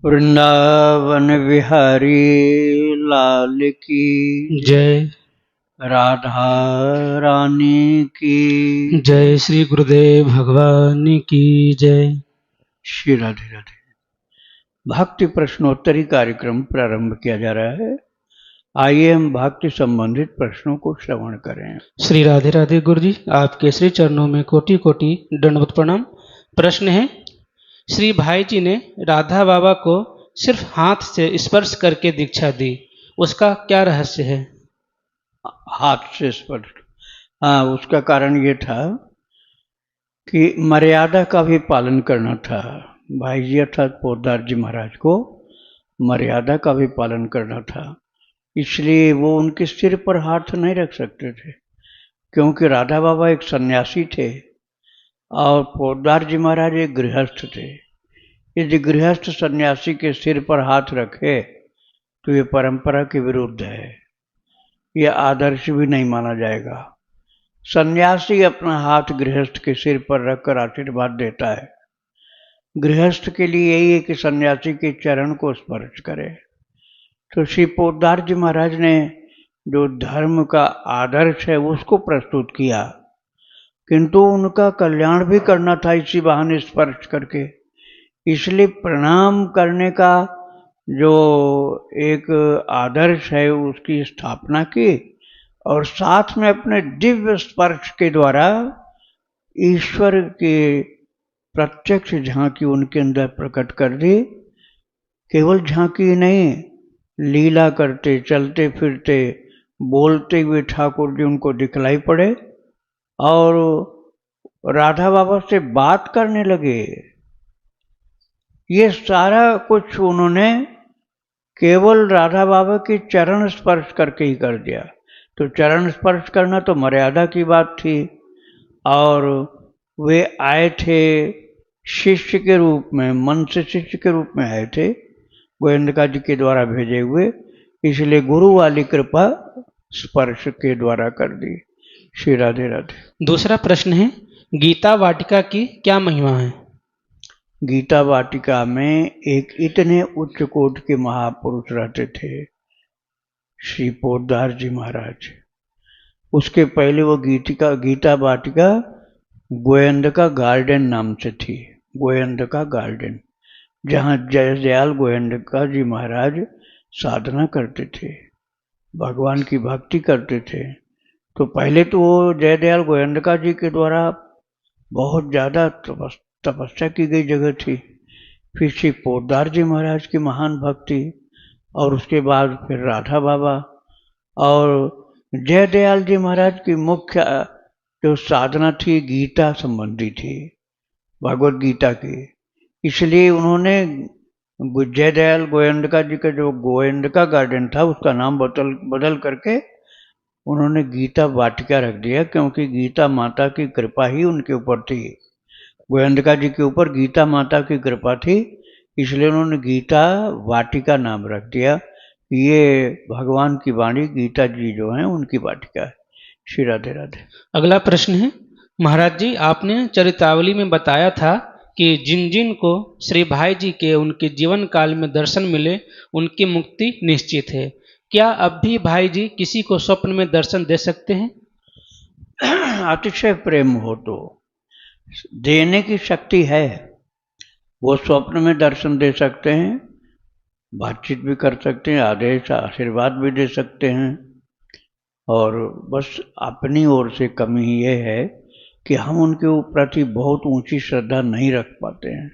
वृंदावन बिहारी लाल की जय। राधा रानी की जय श्री गुरुदेव भगवान की जय। श्री राधे राधे। भक्ति प्रश्नोत्तरी कार्यक्रम प्रारंभ किया जा रहा है। आइए हम भक्ति संबंधित प्रश्नों को श्रवण करें। श्री राधे राधे गुरु जी, आपके श्री चरणों में कोटि कोटि दंडवत प्रणाम। प्रश्न है, श्री भाई जी ने राधा बाबा को सिर्फ हाथ से स्पर्श करके दीक्षा दी, उसका क्या रहस्य है? हाथ से स्पर्श, हाँ, उसका कारण ये था कि मर्यादा का भी पालन करना था। भाई जी अर्थात पोद्दार जी महाराज को मर्यादा का भी पालन करना था, इसलिए वो उनके सिर पर हाथ नहीं रख सकते थे, क्योंकि राधा बाबा एक सन्यासी थे और पोद्दार जी महाराज एक गृहस्थ थे। यदि गृहस्थ सन्यासी के सिर पर हाथ रखे तो ये परंपरा के विरुद्ध है, यह आदर्श भी नहीं माना जाएगा। सन्यासी अपना हाथ गृहस्थ के सिर पर रखकर आशीर्वाद देता है। गृहस्थ के लिए यही है कि सन्यासी के चरण को स्पर्श करे। तो श्री पोद्दार जी महाराज ने जो धर्म का आदर्श है उसको प्रस्तुत किया, किंतु उनका कल्याण भी करना था इसी बहाने स्पर्श करके। इसलिए प्रणाम करने का जो एक आदर्श है उसकी स्थापना की और साथ में अपने दिव्य स्पर्श के द्वारा ईश्वर के प्रत्यक्ष झांकी उनके अंदर प्रकट कर दी। केवल झांकी नहीं, लीला करते, चलते फिरते, बोलते हुए ठाकुर जी उनको दिखलाई पड़े और राधा बाबा से बात करने लगे। ये सारा कुछ उन्होंने केवल राधा बाबा के चरण स्पर्श करके ही कर दिया। तो चरण स्पर्श करना तो मर्यादा की बात थी और वे आए थे शिष्य के रूप में, मन से शिष्य के रूप में आए थे, गोविंदका जी के द्वारा भेजे हुए, इसलिए गुरु वाली कृपा स्पर्श के द्वारा कर दी। श्री राधे राधे। दूसरा प्रश्न है, गीता वाटिका की क्या महिमा है? गीता वाटिका में एक इतने उच्च कोटि के महापुरुष रहते थे, श्री पोद्दार जी महाराज। उसके पहले वो गीता वाटिका गोविंदका गार्डन नाम से थी। गोविंदका गार्डन, जहाँ जयदयाल गोविंदका जी महाराज साधना करते थे, भगवान की भक्ति करते थे। तो पहले तो वो जयदयाल गोविंदका जी के द्वारा बहुत ज़्यादा तपस्या की गई जगह थी। फिर श्री पोद्दार जी महाराज की महान भक्ति और उसके बाद फिर राधा बाबा और जयदयाल जी महाराज की मुख्य जो साधना थी गीता संबंधी थी, भगवत गीता की। इसलिए उन्होंने जयदयाल गोविंदका जी का जो गोविंदका गार्डन था उसका नाम बदल करके उन्होंने गीता वाटिका रख दिया, क्योंकि गीता माता की कृपा ही उनके ऊपर थी। गोविंदका जी के ऊपर गीता माता की कृपा थी, इसलिए उन्होंने गीता वाटिका नाम रख दिया। ये भगवान की वाणी गीता जी जो हैं उनकी वाटिका है। श्री राधे राधे। अगला प्रश्न है, महाराज जी आपने चरितावली में बताया था कि जिन जिन को श्री भाई जी के उनके जीवन काल में दर्शन मिले उनकी मुक्ति निश्चित है। क्या अब भी भाई जी किसी को स्वप्न में दर्शन दे सकते हैं? अतिशय प्रेम हो तो देने की शक्ति है, वो स्वप्न में दर्शन दे सकते हैं, बातचीत भी कर सकते हैं, आदेश आशीर्वाद भी दे सकते हैं। और बस अपनी ओर से कमी ये है कि हम उनके प्रति बहुत ऊंची श्रद्धा नहीं रख पाते हैं।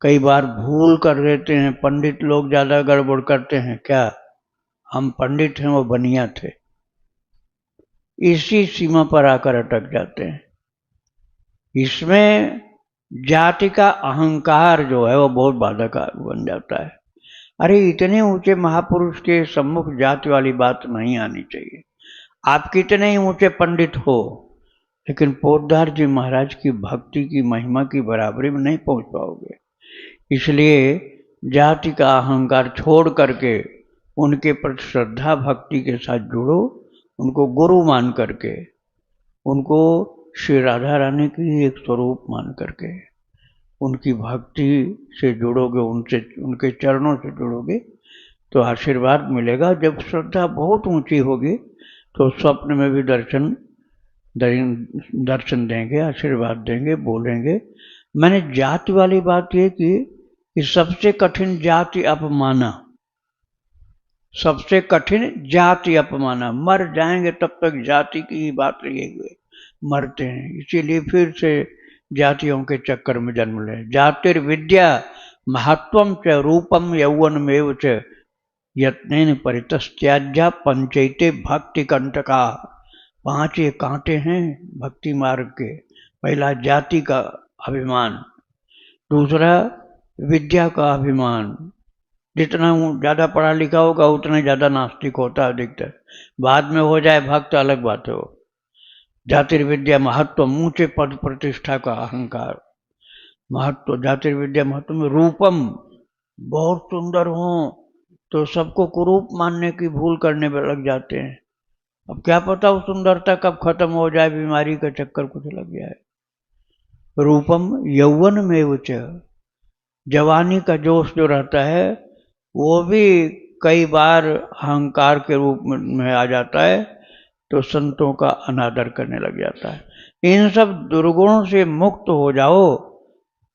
कई बार भूल कर देते हैं, पंडित लोग ज़्यादा गड़बड़ करते हैं। क्या हम पंडित हैं, वो बनिया थे, इसी सीमा पर आकर अटक जाते हैं। इसमें जाति का अहंकार जो है वो बहुत बाधक बन जाता है। अरे इतने ऊंचे महापुरुष के सम्मुख जाति वाली बात नहीं आनी चाहिए। आप कितने ही ऊंचे पंडित हो, लेकिन पोद्दार जी महाराज की भक्ति की महिमा की बराबरी में नहीं पहुंच पाओगे। इसलिए जाति का अहंकार छोड़ करके उनके प्रति श्रद्धा भक्ति के साथ जुड़ो, उनको गुरु मान करके, उनको श्री राधा रानी की एक स्वरूप मान करके। उनकी भक्ति से जुड़ोगे, उनसे उनके चरणों से जुड़ोगे तो आशीर्वाद मिलेगा। जब श्रद्धा बहुत ऊंची होगी तो स्वप्न में भी दर्शन देंगे, आशीर्वाद देंगे, बोलेंगे। मैंने जाति वाली बात ये की कि सबसे कठिन जाति अपमाना, सबसे कठिन जाति अपमाना। मर जाएंगे तब तक जाति की ही बात रहेगी, मरते हैं। इसीलिए फिर से जातियों के चक्कर में जन्म ले। जातिर्विद्या महत्वम च रूपम यौवनमेव च यत्नेन परितस्त्याज्या पंचैते भक्ति कंटका। 5 ये कांटे हैं भक्ति मार्ग के। पहला जाति का अभिमान, दूसरा विद्या का अभिमान। जितना ज़्यादा पढ़ा लिखा होगा उतना ज़्यादा नास्तिक होता है अधिकतर। बाद में हो जाए भक्त अलग बात है। जातिर्विद्या महत्व, ऊंचे पद प्रतिष्ठा का अहंकार। महत्व, जातिर्विद्या महत्व में रूपम, बहुत सुंदर हो तो सबको कुरूप मानने की भूल करने में लग जाते हैं। अब क्या पता वो सुंदरता कब खत्म हो जाए, बीमारी का चक्कर कुछ लग जाए। रूपम यौवन में उच्च, जवानी का जोश जो रहता है वो भी कई बार अहंकार के रूप में आ जाता है, तो संतों का अनादर करने लग जाता है। इन सब दुर्गुणों से मुक्त हो जाओ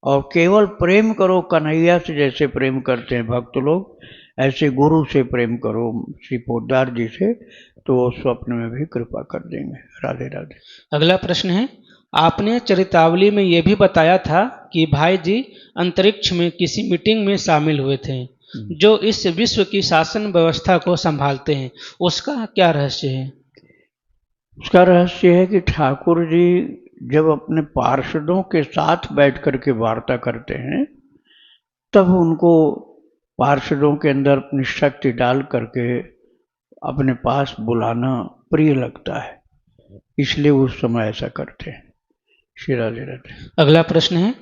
और केवल प्रेम करो कन्हैया से, जैसे प्रेम करते हैं भक्त लोग, ऐसे गुरु से प्रेम करो, श्री पोद्दार जी से, तो वो स्वप्न में भी कृपा कर देंगे। राधे राधे। अगला प्रश्न है, आपने चरितावली में यह भी बताया था कि भाई जी अंतरिक्ष में किसी मीटिंग में शामिल हुए थे जो इस विश्व की शासन व्यवस्था को संभालते हैं, उसका क्या रहस्य है? उसका रहस्य है कि ठाकुर जी जब अपने पार्षदों के साथ बैठ करके वार्ता करते हैं तब उनको पार्षदों के अंदर अपनी शक्ति डाल करके अपने पास बुलाना प्रिय लगता है, इसलिए उस समय ऐसा करते हैं। श्री राधे राधे। अगला प्रश्न है,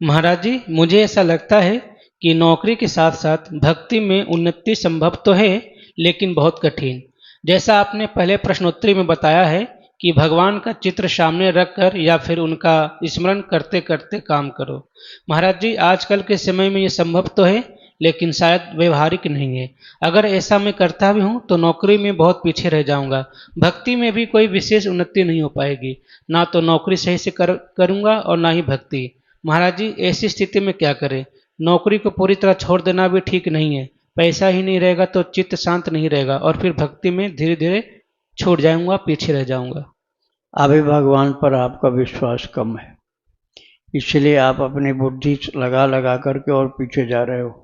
महाराज जी मुझे ऐसा लगता है कि नौकरी के साथ साथ भक्ति में उन्नति संभव तो है लेकिन बहुत कठिन। जैसा आपने पहले प्रश्नोत्तरी में बताया है कि भगवान का चित्र सामने रखकर या फिर उनका स्मरण करते करते काम करो। महाराज जी आजकल के समय में ये संभव तो है लेकिन शायद व्यवहारिक नहीं है। अगर ऐसा मैं करता भी हूँ तो नौकरी में बहुत पीछे रह जाऊंगा, भक्ति में भी कोई विशेष उन्नति नहीं हो पाएगी, ना तो नौकरी सही से करूंगा और ना ही भक्ति। महाराज जी ऐसी स्थिति में क्या करें? नौकरी को पूरी तरह छोड़ देना भी ठीक नहीं है, पैसा ही नहीं रहेगा तो चित्त शांत नहीं रहेगा और फिर भक्ति में धीरे धीरे छूट जाऊंगा, पीछे रह जाऊंगा। अभी भगवान पर आपका विश्वास कम है, इसलिए आप अपनी बुद्धि लगा लगा करके और पीछे जा रहे हो।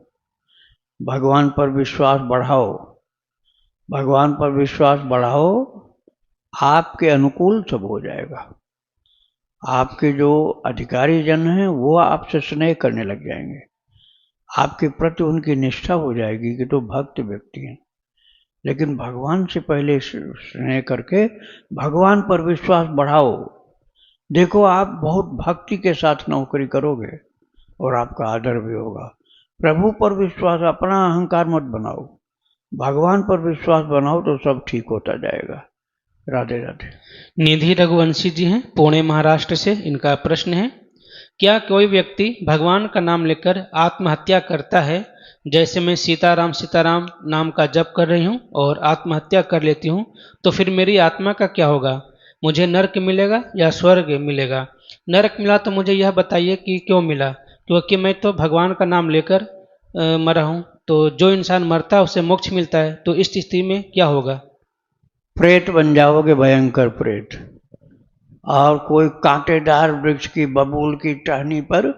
भगवान पर विश्वास बढ़ाओ, भगवान पर विश्वास बढ़ाओ, आपके अनुकूल सब हो जाएगा। आपके जो अधिकारी जन हैं वो आपसे स्नेह करने लग जाएंगे, आपके प्रति उनकी निष्ठा हो जाएगी कि तो भक्त व्यक्ति हैं। लेकिन भगवान से पहले स्नेह करके भगवान पर विश्वास बढ़ाओ। देखो आप बहुत भक्ति के साथ नौकरी करोगे और आपका आदर भी होगा। प्रभु पर विश्वास, अपना अहंकार मत बनाओ, भगवान पर विश्वास बनाओ तो सब ठीक होता जाएगा। राधे राधे। निधि रघुवंशी जी हैं पुणे महाराष्ट्र से। इनका प्रश्न है, क्या कोई व्यक्ति भगवान का नाम लेकर आत्महत्या करता है, जैसे मैं सीताराम सीताराम नाम का जप कर रही हूँ और आत्महत्या कर लेती हूँ, तो फिर मेरी आत्मा का क्या होगा? मुझे नरक मिलेगा या स्वर्ग मिलेगा? नरक मिला तो मुझे यह बताइए कि क्यों मिला, क्योंकि मैं तो भगवान का नाम लेकर मरा हूँ। तो जो इंसान मरता है उसे मोक्ष मिलता है, तो इस स्थिति में क्या होगा? प्रेत बन जाओगे, भयंकर प्रेत। और कोई कांटेदार वृक्ष की बबूल की टहनी पर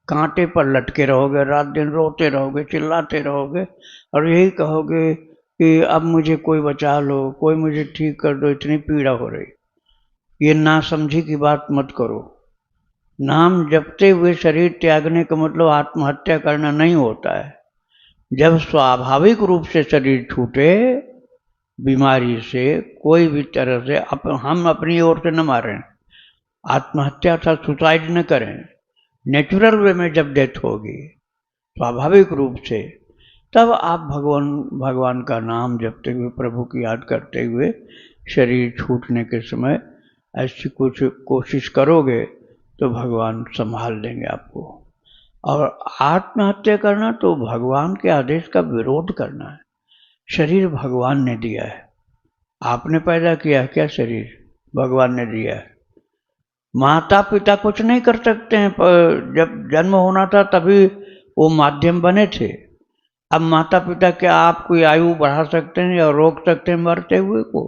कांटे पर लटके रहोगे, रात दिन रोते रहोगे, चिल्लाते रहोगे और यही कहोगे कि अब मुझे कोई बचा लो, कोई मुझे ठीक कर दो, इतनी पीड़ा हो रही। ये नासमझी की बात मत करो। नाम जपते हुए शरीर त्यागने का मतलब आत्महत्या करना नहीं होता है। जब स्वाभाविक रूप से शरीर छूटे बीमारी से, कोई भी तरह से, हम अपनी ओर से न मारें, आत्महत्या था सुसाइड न करें। नेचुरल वे में जब डेथ होगी स्वाभाविक रूप से, तब आप भगवान का नाम जपते हुए, प्रभु की याद करते हुए शरीर छूटने के समय ऐसी कुछ कोशिश करोगे तो भगवान संभाल देंगे आपको। और आत्महत्या करना तो भगवान के आदेश का विरोध करना है। शरीर भगवान ने दिया है, आपने पैदा किया क्या? शरीर भगवान ने दिया है। माता पिता कुछ नहीं कर सकते हैं, जब जन्म होना था तभी वो माध्यम बने थे। अब माता पिता क्या आपकी आयु बढ़ा सकते हैं या रोक सकते हैं मरते हुए को?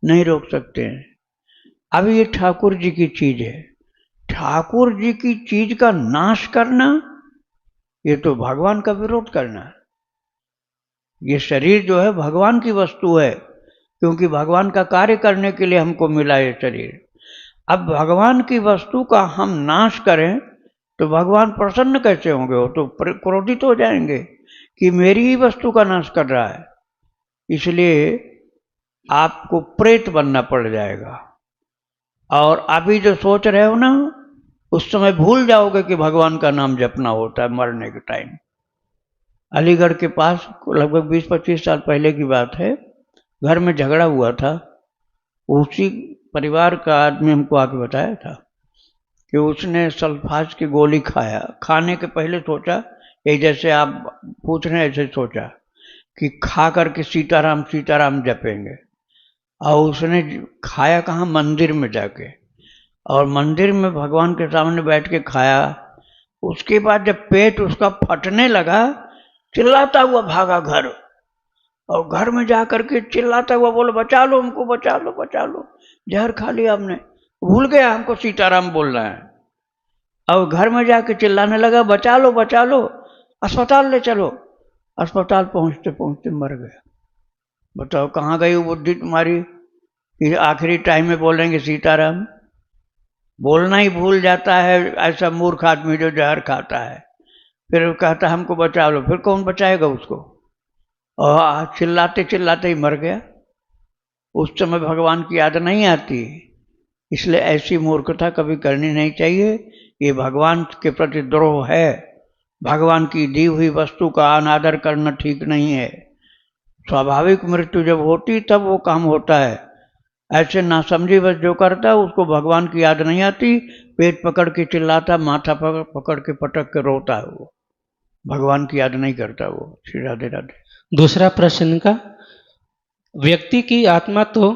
नहीं रोक सकते हैं। अब ये ठाकुर जी की चीज है, ठाकुर जी की चीज का नाश करना ये तो भगवान का विरोध करना है। ये शरीर जो है भगवान की वस्तु है, क्योंकि भगवान का कार्य करने के लिए हमको मिला ये शरीर। अब भगवान की वस्तु का हम नाश करें तो भगवान प्रसन्न कैसे होंगे? वो तो क्रोधित हो जाएंगे कि मेरी ही वस्तु का नाश कर रहा है। इसलिए आपको प्रेत बनना पड़ जाएगा। और अभी जो सोच रहे हो ना, उस समय भूल जाओगे कि भगवान का नाम जपना होता है मरने के टाइम। अलीगढ़ के पास लगभग 20-25 साल पहले की बात है, घर में झगड़ा हुआ था। उसी परिवार का आदमी हमको आके बताया था कि उसने सल्फाज की गोली खाया। खाने के पहले सोचा, ये जैसे आप पूछ रहे हैं ऐसे सोचा कि खा करके सीताराम सीताराम जपेंगे। और उसने खाया कहाँ? मंदिर में जाके, और मंदिर में भगवान के सामने बैठ के खाया। उसके बाद जब पेट उसका फटने लगा, चिल्लाता हुआ भागा घर, और घर में जा करके चिल्लाता हुआ बोला, बचा लो हमको, बचा लो, बचा लो, जहर खा लिया हमने, भूल गया हमको सीताराम बोलना है। और घर में जाके चिल्लाने लगा, बचा लो, बचा लो, अस्पताल ले चलो। अस्पताल पहुंचते पहुंचते मर गया। बताओ कहाँ गई वो बुद्धि तुम्हारी कि आखिरी टाइम में बोलेंगे सीताराम? बोलना ही भूल जाता है ऐसा मूर्ख आदमी जो जहर खाता है। फिर वो कहता है हमको बचा लो, फिर कौन बचाएगा उसको? और चिल्लाते चिल्लाते ही मर गया। उस समय भगवान की याद नहीं आती। इसलिए ऐसी मूर्खता कभी करनी नहीं चाहिए। ये भगवान के प्रति द्रोह है। भगवान की दी हुई वस्तु का अनादर करना ठीक नहीं है। स्वाभाविक मृत्यु जब होती तब वो काम होता है। ऐसे नासमझी बस जो करता है उसको भगवान की याद नहीं आती, पेट पकड़ के चिल्लाता, माथा पकड़ के पटक के रोता है, वो भगवान की याद नहीं करता वो। श्री राधे राधे। दूसरा प्रश्न का, व्यक्ति की आत्मा तो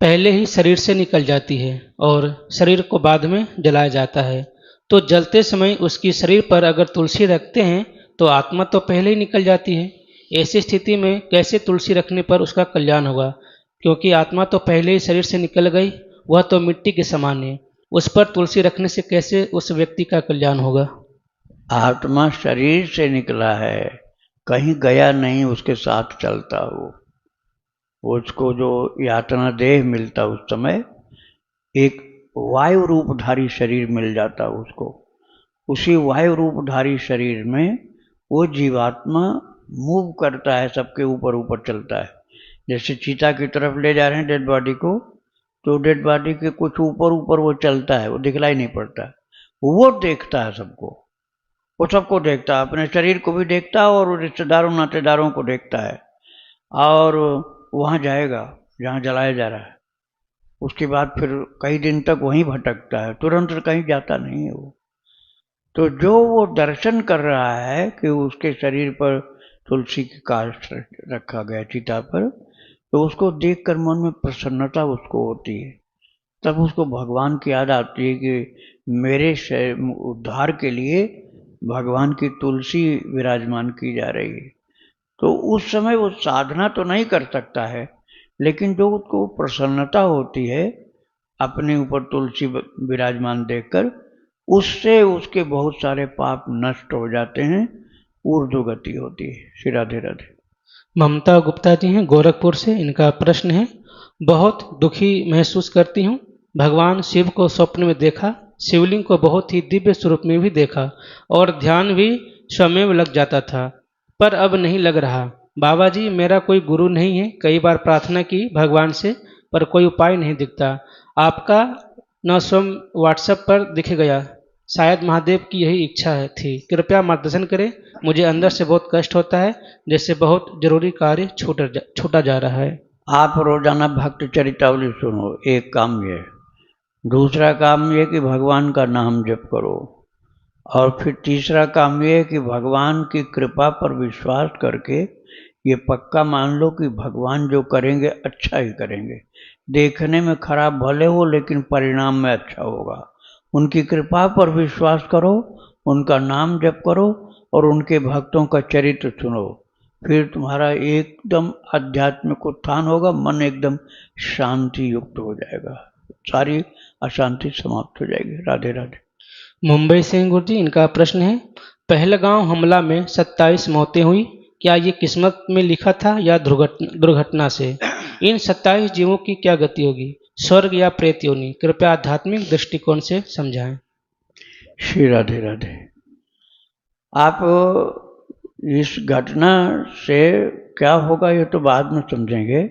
पहले ही शरीर से निकल जाती है और शरीर को बाद में जलाया जाता है, तो जलते समय उसकी शरीर पर अगर तुलसी रखते हैं तो आत्मा तो पहले ही निकल जाती है। ऐसी स्थिति में कैसे तुलसी रखने पर उसका कल्याण होगा? क्योंकि आत्मा तो पहले ही शरीर से निकल गई, वह तो मिट्टी के समान है, उस पर तुलसी रखने से कैसे उस व्यक्ति का कल्याण होगा? आत्मा शरीर से निकला है, कहीं गया नहीं, उसके साथ चलता हो। उसको जो यातना देह मिलता उस समय एक वायु रूपधारी शरीर मिल जाता उसको। उसी वायु रूपधारी शरीर में वो जीवात्मा मूव करता है, सबके ऊपर ऊपर चलता है। जैसे चीता की तरफ ले जा रहे हैं डेड बॉडी को, तो डेड बॉडी के कुछ ऊपर ऊपर वो चलता है, वो दिखलाई नहीं पड़ता। वो देखता है सबको, वो सबको देखता है, अपने शरीर को भी देखता है और रिश्तेदारों नातेदारों को देखता है। और वहाँ जाएगा जहाँ जलाया जा रहा है। उसके बाद फिर कई दिन तक वहीं भटकता है, तुरंत कहीं जाता नहीं है वो। तो जो वो दर्शन कर रहा है कि उसके शरीर पर तुलसी की काष्ठ रखा गया चिता पर, तो उसको देखकर मन में प्रसन्नता उसको होती है। तब उसको भगवान की याद आती है कि मेरे उद्धार के लिए भगवान की तुलसी विराजमान की जा रही है। तो उस समय वो साधना तो नहीं कर सकता है, लेकिन जो उसको प्रसन्नता होती है अपने ऊपर तुलसी विराजमान देखकर, उससे उसके बहुत सारे पाप नष्ट हो जाते हैं, ऊर्ध्व गति होती है। श्री राधे राधे। ममता गुप्ता जी हैं गोरखपुर से, इनका प्रश्न है, बहुत दुखी महसूस करती हूँ। भगवान शिव को स्वप्न में देखा, शिवलिंग को बहुत ही दिव्य स्वरूप में भी देखा और ध्यान भी स्वयं लग जाता था, पर अब नहीं लग रहा। बाबा जी मेरा कोई गुरु नहीं है, कई बार प्रार्थना की भगवान से पर कोई उपाय नहीं दिखता। आपका न स्वयं व्हाट्सएप पर दिख गया, शायद महादेव की यही इच्छा थी, कृपया मार्गदर्शन करें। मुझे अंदर से बहुत कष्ट होता है, जैसे बहुत जरूरी कार्य छूटा जा रहा है। आप रोजाना भक्त चरितावली सुनो, एक काम ये। दूसरा काम ये कि भगवान का नाम जप करो और फिर तीसरा काम ये है कि भगवान की कृपा पर विश्वास करके ये पक्का मान लो कि भगवान जो करेंगे अच्छा ही करेंगे। देखने में खराब भले हो लेकिन परिणाम में अच्छा होगा। उनकी कृपा पर विश्वास करो, उनका नाम जप करो और उनके भक्तों का चरित्र सुनो, फिर तुम्हारा एकदम आध्यात्मिक उत्थान होगा, मन एकदम शांति युक्त हो जाएगा, सारी अशांति समाप्त हो जाएगी। राधे राधे। मुंबई से हैं गुरुजी, इनका प्रश्न है, पहलगांव हमला में 27 मौतें हुई, क्या ये किस्मत में लिखा था या दुर्घटना से? इन 27 जीवों की क्या गति होगी, स्वर्ग या प्रेत योनि? कृपया आध्यात्मिक दृष्टिकोण से समझाएं। श्री राधे राधे। आप इस घटना से क्या होगा ये तो बाद में समझेंगे।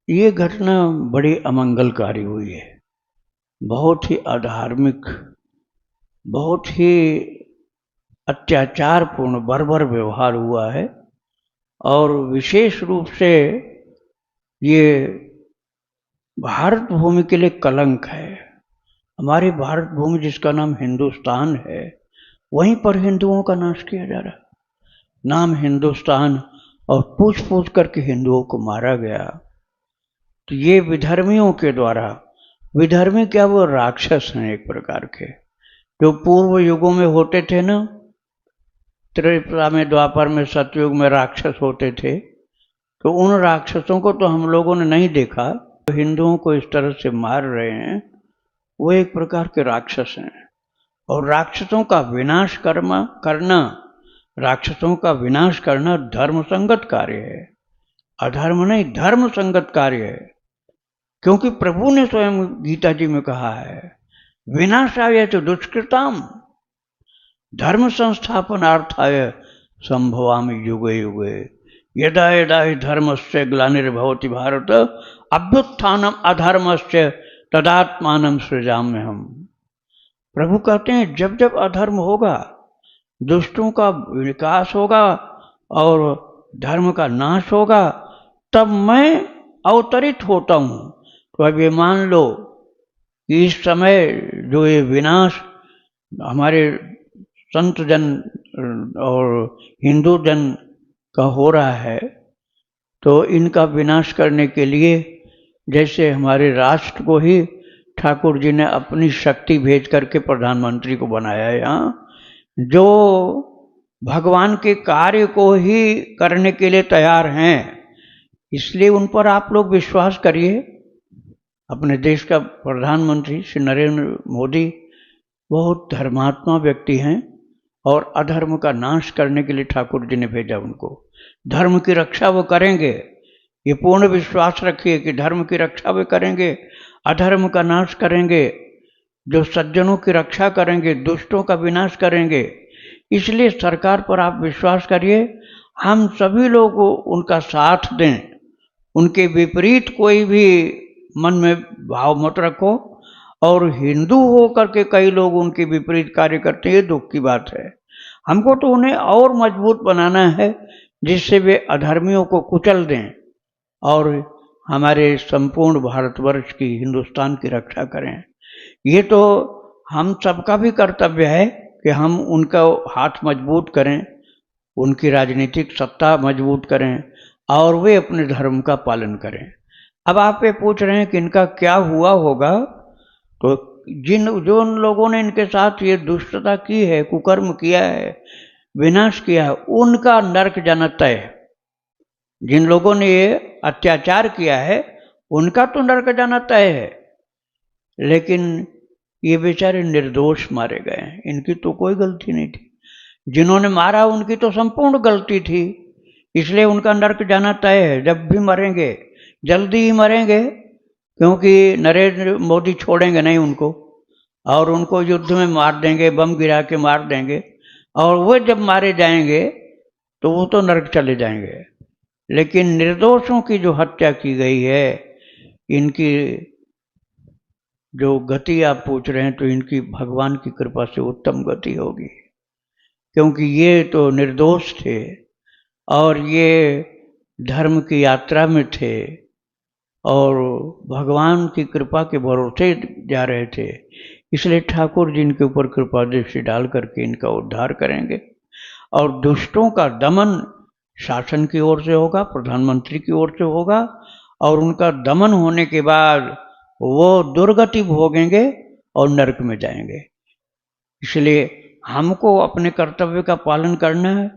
ये घटना बड़ी अमंगलकारी हुई है, बहुत ही अधार्मिक, बहुत ही अत्याचारपूर्ण बर्बर व्यवहार हुआ है और विशेष रूप से ये भारत भूमि के लिए कलंक है। हमारी भारत भूमि जिसका नाम हिंदुस्तान है, वहीं पर हिंदुओं का नाश किया जा रहा। नाम हिंदुस्तान और पूछ पूछ करके हिंदुओं को मारा गया। तो ये विधर्मियों के द्वारा, विधर्मी क्या, वो राक्षस हैं एक प्रकार के, जो पूर्व युगों में होते थे ना, त्रेता में, द्वापर में, सतयुग में राक्षस होते थे, तो उन राक्षसों को तो हम लोगों ने नहीं देखा। तो हिंदुओं को इस तरह से मार रहे हैं, वो एक प्रकार के राक्षस हैं। और राक्षसों का विनाश करना, राक्षसों का विनाश करना धर्म संगत कार्य है, अधर्म नहीं, धर्म संगत कार्य है। क्योंकि प्रभु ने स्वयं गीता जी में कहा है, विनाशाय तो दुष्कृताम धर्म संस्थापनार्थाय संभवामि युगे युगे यदा यदा हि धर्मस्य ग्लानिर्भवति भारत अभ्युत्थानम अधर्मस्य तदात्मानं सृजाम्यहम्। प्रभु कहते हैं जब जब अधर्म होगा, दुष्टों का विकास होगा और धर्म का नाश होगा, तब मैं अवतरित होता हूँ। तो अब ये मान लो कि इस समय जो ये विनाश हमारे संत जन और हिंदू जन का हो रहा है, तो इनका विनाश करने के लिए जैसे हमारे राष्ट्र को ही ठाकुर जी ने अपनी शक्ति भेज करके प्रधानमंत्री को बनाया है, यहाँ जो भगवान के कार्य को ही करने के लिए तैयार हैं, इसलिए उन पर आप लोग विश्वास करिए। अपने देश का प्रधानमंत्री श्री नरेंद्र मोदी बहुत धर्मात्मा व्यक्ति हैं और अधर्म का नाश करने के लिए ठाकुर जी ने भेजा उनको। धर्म की रक्षा वो करेंगे, ये पूर्ण विश्वास रखिए कि धर्म की रक्षा वे करेंगे, अधर्म का नाश करेंगे, जो सज्जनों की रक्षा करेंगे, दुष्टों का विनाश करेंगे। इसलिए सरकार पर आप विश्वास करिए, हम सभी लोग उनका साथ दें, उनके विपरीत कोई भी मन में भाव मत रखो। और हिंदू हो करके कई लोग उनके विपरीत कार्य करते हैं, ये दुख की बात है। हमको तो उन्हें और मजबूत बनाना है, जिससे वे अधर्मियों को कुचल दें और हमारे संपूर्ण भारतवर्ष की, हिंदुस्तान की रक्षा करें। ये तो हम सबका भी कर्तव्य है कि हम उनका हाथ मजबूत करें, उनकी राजनीतिक सत्ता मजबूत करें और वे अपने धर्म का पालन करें। अब आप ये पूछ रहे हैं कि इनका क्या हुआ होगा, तो जो उन लोगों ने इनके साथ ये दुष्टता की है, कुकर्म किया है, विनाश किया है, उनका नरक जाना तय है। जिन लोगों ने ये अत्याचार किया है उनका तो नरक जाना तय है, लेकिन ये बेचारे निर्दोष मारे गए हैं, इनकी तो कोई गलती नहीं थी। जिन्होंने मारा उनकी तो संपूर्ण गलती थी, इसलिए उनका नरक जाना तय है। जब भी मरेंगे जल्दी ही मरेंगे, क्योंकि नरेंद्र मोदी छोड़ेंगे नहीं उनको, और उनको युद्ध में मार देंगे, बम गिरा के मार देंगे, और वो जब मारे जाएंगे तो वो तो नरक चले जाएंगे। लेकिन निर्दोषों की जो हत्या की गई है, इनकी जो गति आप पूछ रहे हैं, तो इनकी भगवान की कृपा से उत्तम गति होगी, क्योंकि ये तो निर्दोष थे और ये धर्म की यात्रा में थे और भगवान की कृपा के भरोसे जा रहे थे। इसलिए ठाकुर जी इनके ऊपर कृपा दृष्टि डाल करके इनका उद्धार करेंगे और दुष्टों का दमन शासन की ओर से होगा, प्रधानमंत्री की ओर से होगा और उनका दमन होने के बाद वो दुर्गति भोगेंगे और नरक में जाएंगे। इसलिए हमको अपने कर्तव्य का पालन करना है,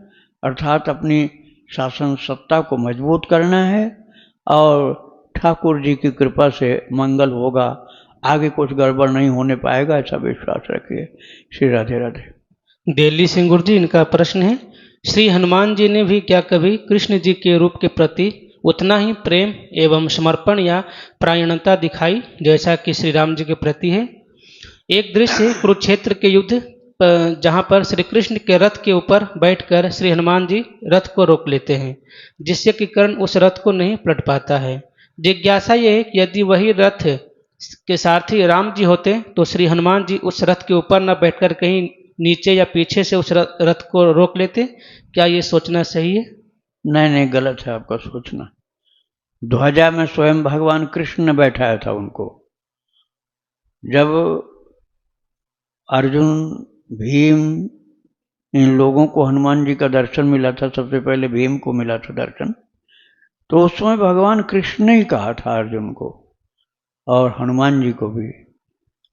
अर्थात अपनी शासन सत्ता को मजबूत करना है और ठाकुर जी की कृपा से मंगल होगा, आगे कुछ गड़बड़ नहीं होने पाएगा, ऐसा विश्वास रखिए। श्री राधे राधे। दिल्ली से गुरु जी, इनका प्रश्न है, श्री हनुमान जी ने भी क्या कभी कृष्ण जी के रूप के प्रति उतना ही प्रेम एवं समर्पण या प्रायणता दिखाई जैसा कि श्री राम जी के प्रति है? एक दृश्य कुरुक्षेत्र के युद्ध जहां पर श्री कृष्ण के रथ के ऊपर बैठकर श्री हनुमान जी रथ को रोक लेते हैं, जिससे कि कर्ण उस रथ को नहीं पलट पाता है। जिज्ञासा यह है कि यदि वही रथ के सारथी राम जी होते तो श्री हनुमान जी उस रथ के ऊपर न बैठकर कहीं नीचे या पीछे से उस रथ को रोक लेते। क्या ये सोचना सही है? नहीं, गलत है आपका सोचना। ध्वजा में स्वयं भगवान कृष्ण ने बैठाया था उनको। जब अर्जुन, भीम, इन लोगों को हनुमान जी का दर्शन मिला था, सबसे पहले भीम को मिला था दर्शन, तो उस समय भगवान कृष्ण ने ही कहा था अर्जुन को और हनुमान जी को भी।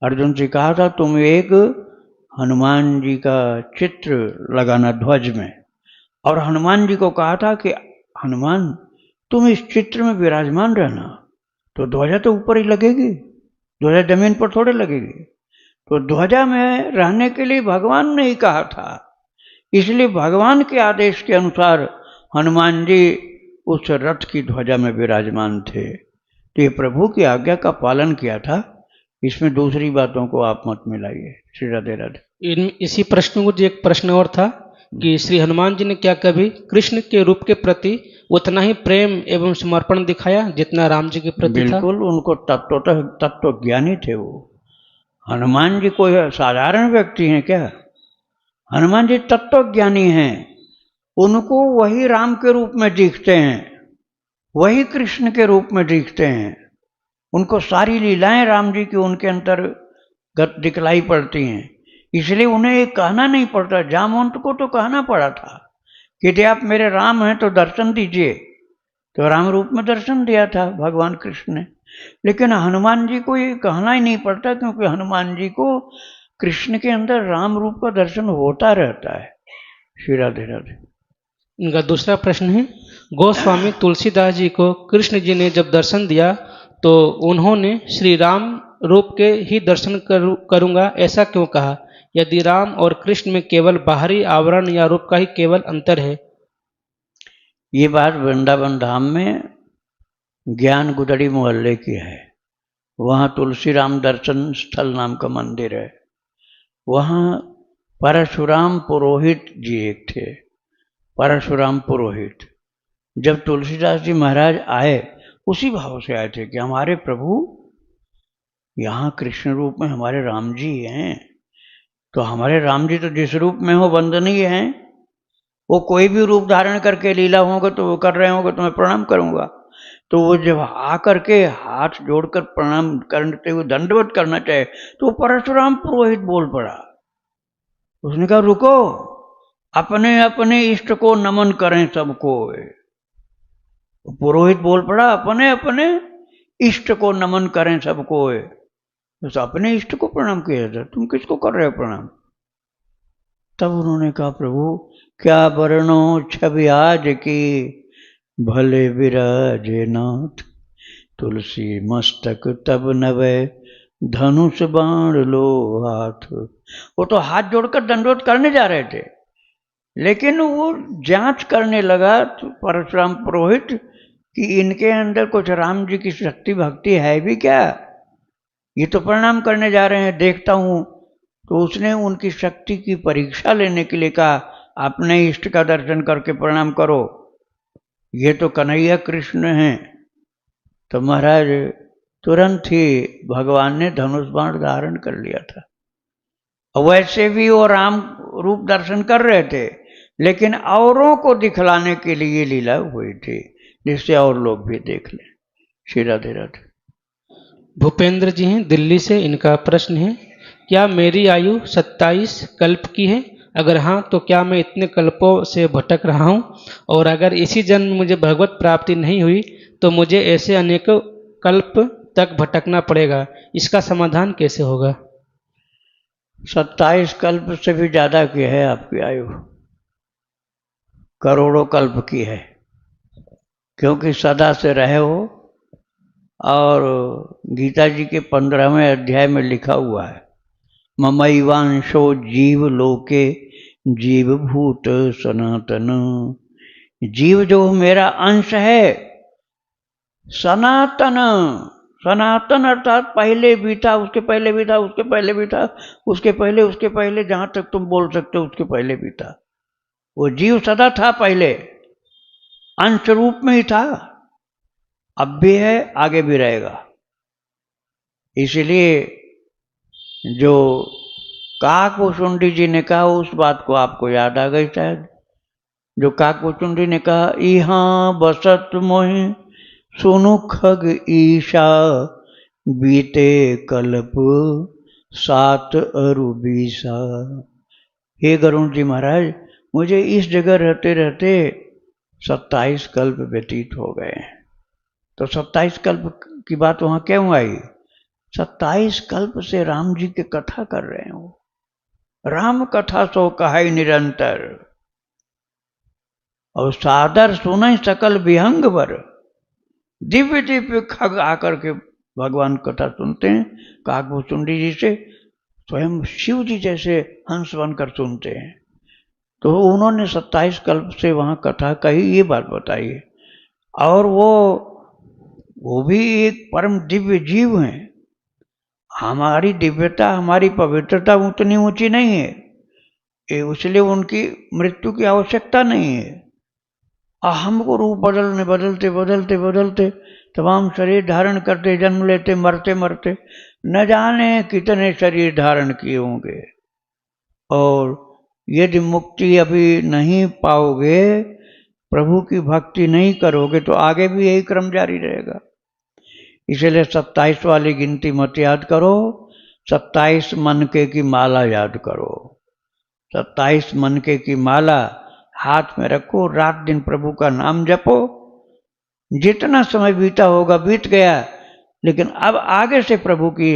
अर्जुन से कहा था तुम एक हनुमान जी का चित्र लगाना ध्वज में, और हनुमान जी को कहा था कि हनुमान तुम इस चित्र में विराजमान रहना, तो ध्वजा तो ऊपर ही लगेगी, ध्वजा जमीन पर थोड़े लगेगी। तो ध्वजा में रहने के लिए भगवान ने ही कहा था, इसलिए भगवान के आदेश के अनुसार हनुमान जी उस रथ की ध्वजा में विराजमान थे। तो ये प्रभु की आज्ञा का पालन किया था, इसमें दूसरी बातों को आप मत मिलाइए। श्री राधे राधे। इसी प्रश्न को एक प्रश्न और था कि श्री हनुमान जी ने क्या कभी कृष्ण के रूप के प्रति उतना ही प्रेम एवं समर्पण दिखाया जितना राम जी के प्रति था? बिल्कुल, उनको तत्व ज्ञानी थे वो। हनुमान जी कोई साधारण व्यक्ति हैं क्या? हनुमान जी तत्व ज्ञानी हैं। उनको वही राम के रूप में दिखते हैं, वही कृष्ण के रूप में दिखते हैं। उनको सारी लीलाएं राम जी की उनके अंतर्गत दिखलाई पड़ती हैं, इसलिए उन्हें ये कहना नहीं पड़ता। जामवंत को तो कहना पड़ा था कि यदि आप मेरे राम हैं तो दर्शन दीजिए, तो राम रूप में दर्शन दिया था भगवान कृष्ण ने। लेकिन हनुमान जी को ये कहना ही नहीं पड़ता, क्योंकि हनुमान जी को कृष्ण के अंदर राम रूप का दर्शन होता रहता है। श्री राधे राधे। इनका दूसरा प्रश्न है, गोस्वामी तुलसीदास जी को कृष्ण जी ने जब दर्शन दिया तो उन्होंने श्री राम रूप के ही दर्शन करूंगा ऐसा क्यों कहा, यदि राम और कृष्ण में केवल बाहरी आवरण या रूप का ही केवल अंतर है? ये बात वृंदावन धाम में ज्ञान गुदड़ी मोहल्ले की है। वहाँ तुलसी राम दर्शन स्थल नाम का मंदिर है। वहाँ परशुराम पुरोहित जी एक थे, परशुराम पुरोहित। जब तुलसीदास जी महाराज आए, उसी भाव से आए थे कि हमारे प्रभु यहाँ कृष्ण रूप में हमारे राम जी हैं, तो हमारे राम जी तो जिस रूप में हो वंदनीय हैं, वो कोई भी रूप धारण करके लीला होगा तो वो कर रहे होंगे तो मैं प्रणाम करूंगा। तो वो जब आकर के हाथ जोड़कर प्रणाम करते हुए दंडवत करना चाहे तो परशुराम पुरोहित बोल पड़ा। उसने कहा रुको, अपने अपने इष्ट को नमन करें सबको। पुरोहित बोल पड़ा अपने अपने इष्ट को नमन करें सबको। तो अपने इष्ट को प्रणाम किया जाता, तुम किसको कर रहे हो प्रणाम? तब उन्होंने कहा प्रभु क्या वर्णो छवि आज की, भले विराजे नाथ, तुलसी मस्तक तब नवे, धनुष बाण लो हाथ। वो तो हाथ जोड़कर दंडवत करने जा रहे थे, लेकिन वो जांच करने लगा तो परशुराम पुरोहित कि इनके अंदर कुछ राम जी की शक्ति भक्ति है भी क्या, ये तो प्रणाम करने जा रहे हैं, देखता हूं। तो उसने उनकी शक्ति की परीक्षा लेने के लिए कहा अपने इष्ट का दर्शन करके प्रणाम करो, ये तो कन्हैया कृष्ण हैं। तो महाराज तुरंत ही भगवान ने धनुष बाण धारण कर लिया था। वैसे भी वो राम रूप दर्शन कर रहे थे, लेकिन औरों को दिखलाने के लिए लीला हुई थी, जिससे और लोग भी देख लें। श्री राधे राधे। भूपेंद्र जी हैं दिल्ली से, इनका प्रश्न है क्या मेरी आयु 27 कल्प की है? अगर हाँ तो क्या मैं इतने कल्पों से भटक रहा हूँ? और अगर इसी जन्म में मुझे भगवत प्राप्ति नहीं हुई तो मुझे ऐसे अनेकों कल्प तक भटकना पड़ेगा। इसका समाधान कैसे होगा? 27 कल्प से भी ज्यादा की है आपकी आयु, करोड़ों कल्प की है, क्योंकि सदा से रहे हो। और गीता जी के 15वें अध्याय में लिखा हुआ है, ममैवांशो जीव लोके जीव भूत सनातन। जीव जो मेरा अंश है, सनातन। सनातन अर्थात पहले भी था, उसके पहले भी था, उसके पहले भी था, उसके पहले जहां तक तुम बोल सकते हो उसके पहले भी था। वो जीव सदा था, पहले अंश रूप में ही था, अब भी है, आगे भी रहेगा। इसलिए जो काकभूषुंडी जी ने कहा उस बात को आपको याद आ गई शायद। जो काकभूषुंडी ने कहा, इहाँ बसत मोहि सुनु खग ईशा, बीते कल्प 7 अरु 20। हे गरुण जी महाराज, मुझे इस जगह रहते रहते 27 कल्प व्यतीत हो गए। तो 27 कल्प की बात वहां क्यों आई? 27 कल्प से राम जी की कथा कर रहे हो। राम कथा सो कहाई निरंतर, और सादर सुन सकल विहंग वर। दिव्य दिव्य खग आकर के भगवान कथा सुनते हैं, काकभूषुंडी जी से स्वयं शिव जी जैसे हंस बनकर सुनते हैं। तो उन्होंने 27 कल्प से वहां कथा कही, ये बात बताई। और वो भी एक परम दिव्य जीव हैं। हमारी दिव्यता, हमारी पवित्रता उतनी ऊंची नहीं है, इसलिए उनकी मृत्यु की आवश्यकता नहीं है। हमको रूप बदलते बदलते बदलते तमाम शरीर धारण करते, जन्म लेते, मरते मरते न जाने कितने शरीर धारण किए होंगे। और यदि मुक्ति अभी नहीं पाओगे, प्रभु की भक्ति नहीं करोगे, तो आगे भी यही क्रम जारी रहेगा। इसलिए 27 वाली गिनती मत याद करो, 27 मनके की माला याद करो। 27 मनके की माला हाथ में रखो, रात दिन प्रभु का नाम जपो। जितना समय बीता होगा बीत गया, लेकिन अब आगे से प्रभु की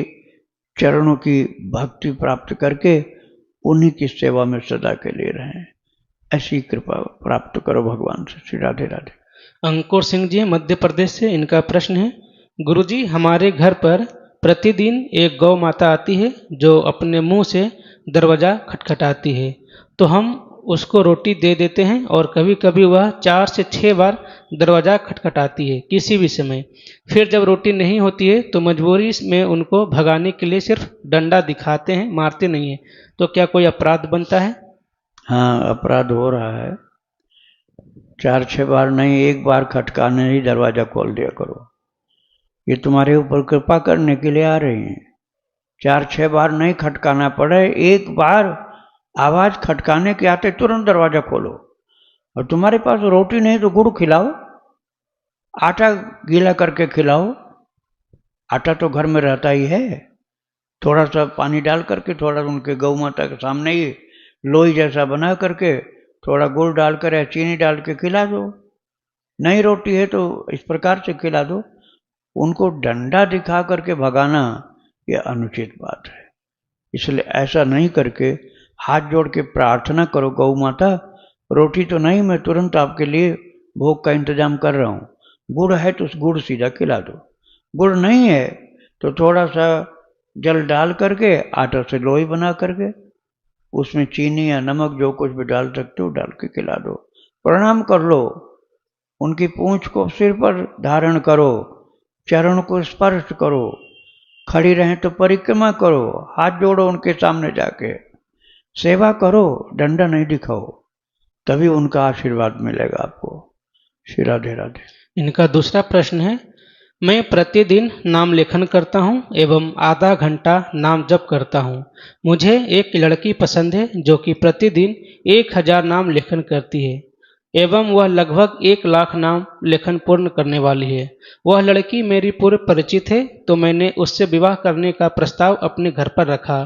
चरणों की भक्ति प्राप्त करके उन्हीं की सेवा में सदा के लिए रहें। ऐसी कृपा प्राप्त करो भगवान से। श्री राधे राधे। अंकुर सिंह जी मध्य प्रदेश से, इनका प्रश्न है, गुरुजी हमारे घर पर प्रतिदिन एक गौ माता आती है जो अपने मुंह से दरवाज़ा खटखटाती है, तो हम उसको रोटी दे देते हैं और कभी कभी वह 4 से 6 बार दरवाज़ा खटखटाती है किसी भी समय। फिर जब रोटी नहीं होती है तो मजबूरी में उनको भगाने के लिए सिर्फ डंडा दिखाते हैं, मारते नहीं हैं। तो क्या कोई अपराध बनता है? हाँ, अपराध हो रहा है। 4-6 बार नहीं, एक बार खटकाने ही दरवाजा खोल दिया करो। ये तुम्हारे ऊपर कृपा करने के लिए आ रही हैं। 4-6 बार नहीं खटकाना पड़े, एक बार आवाज खटकाने के आते तुरंत दरवाजा खोलो। और तुम्हारे पास रोटी नहीं तो गुड़ खिलाओ, आटा गीला करके खिलाओ। आटा तो घर में रहता ही है, थोड़ा सा पानी डाल करके, थोड़ा उनके गौ माता के सामने ही लोई जैसा बना करके थोड़ा गुड़ डालकर या चीनी डाल के खिला दो। नहीं रोटी है तो इस प्रकार से खिला दो। उनको डंडा दिखा करके भगाना यह अनुचित बात है। इसलिए ऐसा नहीं करके हाथ जोड़ के प्रार्थना करो, गौ माता रोटी तो नहीं, मैं तुरंत आपके लिए भोग का इंतजाम कर रहा हूँ। गुड़ है तो उस गुड़ सीधा खिला दो, गुड़ नहीं है तो थोड़ा सा जल डाल करके आटा से लोई बना करके उसमें चीनी या नमक जो कुछ भी डाल सकते हो डाल के खिला दो। प्रणाम कर लो, उनकी पूंछ को सिर पर धारण करो, चरण को स्पर्श करो, खड़ी रहें तो परिक्रमा करो, हाथ जोड़ो उनके सामने जाके, सेवा करो, डंडा नहीं दिखाओ, तभी उनका आशीर्वाद मिलेगा आपको। श्री राधे राधे। इनका दूसरा प्रश्न है, मैं प्रतिदिन नाम लेखन करता हूँ एवं आधा घंटा नाम जप करता हूँ। मुझे एक लड़की पसंद है जो कि प्रतिदिन 1000 नाम लेखन करती है एवं वह लगभग 1 लाख नाम लेखन पूर्ण करने वाली है। वह लड़की मेरी पूर्व परिचित है, तो मैंने उससे विवाह करने का प्रस्ताव अपने घर पर रखा।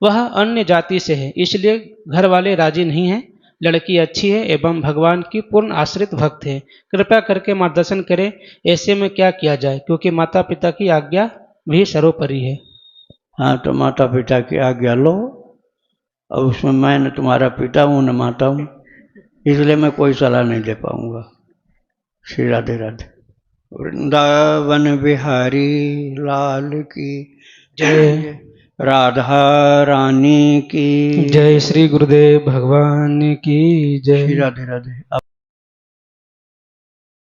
वह अन्य जाति से है, इसलिए घर वाले राजी नहीं हैं। लड़की अच्छी है एवं भगवान की पूर्ण आश्रित भक्त है। कृपया करके मार्गदर्शन करें, ऐसे में क्या किया जाए, क्योंकि माता पिता की आज्ञा भी सर्वोपरि है। हाँ, तो माता पिता की आज्ञा लो। अब उसमें मैं न तुम्हारा पिता हूँ न माता हूँ, इसलिए मैं कोई सलाह नहीं दे पाऊंगा। श्री राधे राधे। वृंदावन बिहारी लाल की जय। राधा रानी की जय। श्री गुरुदेव भगवान की जय। श्री राधे राधे।